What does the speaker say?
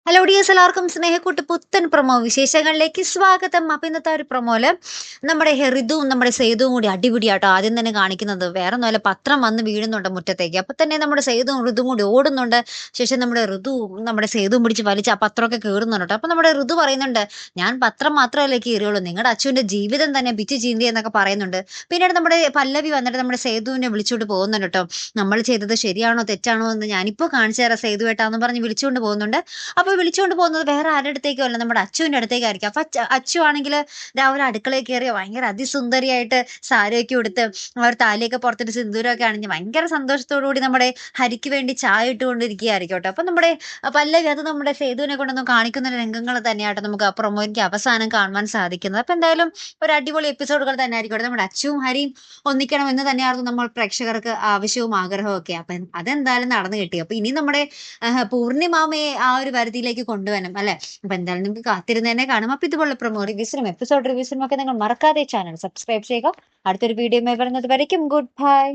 Hello dears, എല്ലാവർക്കും സ്നേഹക്കൂട്ട് പുത്തൻ promo വിശേഷങ്ങളിലേക്ക് സ്വാഗതം. അപ്പൊ ഇന്നത്തെ ഒരു പ്രൊമോയില് നമ്മുടെ ഋതുവും നമ്മുടെ സേതുവും കൂടി അടിപിടിയാട്ടോ. ആദ്യം തന്നെ കാണിക്കുന്നത് വേറെ ഒന്നുമല്ല, പത്രം വന്ന് വീഴുന്നുണ്ട് മുറ്റത്തേക്ക്. അപ്പൊ തന്നെ നമ്മുടെ സേതുവും ഋതുവും കൂടി ഓടുന്നുണ്ട്. ശേഷം നമ്മുടെ ഋതുവും നമ്മുടെ സേതുവും പിടിച്ച് വലിച്ച് ആ പത്രമൊക്കെ കീറുന്നുണ്ട് കേട്ടോ. അപ്പൊ നമ്മുടെ ഋതു പറയുന്നുണ്ട്, ഞാൻ പത്രം മാത്രമല്ലേ കീറിയുള്ളൂ, നിങ്ങളുടെ അച്ഛൻ്റെ ജീവിതം തന്നെ പിച്ച് ചീന്തി എന്നൊക്കെ പറയുന്നുണ്ട്. പിന്നീട് നമ്മുടെ പല്ലവി വന്നിട്ട് നമ്മുടെ സേതുവിനെ വിളിച്ചുകൊണ്ട് പോകുന്നുണ്ട് കേട്ടോ. നമ്മൾ ചെയ്തത് ശരിയാണോ തെറ്റാണോ എന്ന് ഞാനിപ്പോൾ കാണിച്ചു തരാം സേതുവേട്ടാന്ന് പറഞ്ഞ് വിളിച്ചുകൊണ്ട് പോകുന്നുണ്ട്. അപ്പോൾ വിളിച്ചുകൊണ്ട് പോകുന്നത് വേറെ ആരുടെ അടുത്തേക്കും അല്ല, നമ്മുടെ അച്ചുവിൻ്റെ അടുത്തേക്കായിരിക്കും. അപ്പൊ അച്ചു ആണെങ്കിൽ രാവിലെ അടുക്കളയിൽ കയറി ഭയങ്കര അതിസുന്ദരിയായിട്ട് സാരിയൊക്കെ ഉടുത്ത് അവർ താലിയൊക്കെ പുറത്തിട്ട് സിന്ദൂരമൊക്കെ അണിഞ്ഞ് ഭയങ്കര സന്തോഷത്തോടു കൂടി നമ്മുടെ ഹരിക്ക് വേണ്ടി ചായ ഇട്ടുകൊണ്ടിരിക്കുകയായിരിക്കും കേട്ടോ. അപ്പൊ നമ്മുടെ പല്ലവി അത് നമ്മുടെ സേതുവിനെ കൊണ്ടൊന്നും കാണിക്കുന്ന രംഗങ്ങൾ തന്നെയാട്ടോ നമുക്ക് ആ പ്രൊമോയ്ക്ക് അവസാനം കാണുവാൻ സാധിക്കുന്നത്. അപ്പൊ എന്തായാലും ഒരു അടിപൊളി എപ്പിസോഡുകൾ തന്നെ ആയിരിക്കും. നമ്മുടെ അച്ചുവും ഹരിയും ഒന്നിക്കണം എന്ന് തന്നെയായിരുന്നു നമ്മൾ പ്രേക്ഷകർക്ക് ആവശ്യവും ആഗ്രഹവും ഒക്കെ. അപ്പൊ അതെന്തായാലും നടന്നു കിട്ടി. അപ്പൊ ഇനി നമ്മുടെ പൂർണിമാമയെ ആ ഒരു പരിധിയിലേക്ക് കൊണ്ടുവരണം അല്ലെ. അപ്പൊ എന്തായാലും നിങ്ങൾക്ക് കാത്തിരുന്ന് കാണും. അപ്പൊ ഇതുപോലുള്ള പ്രൊമോ റിവ്യൂസിനും എപ്പിസോഡ് റിവ്യൂസിനും ഒക്കെ നിങ്ങൾ മറക്കാതെ ചാനൽ സബ്സ്ക്രൈബ് ചെയ്യുക. അടുത്തൊരു വീഡിയോ വരുന്നത് വരയ്ക്കും ഗുഡ് ബൈ.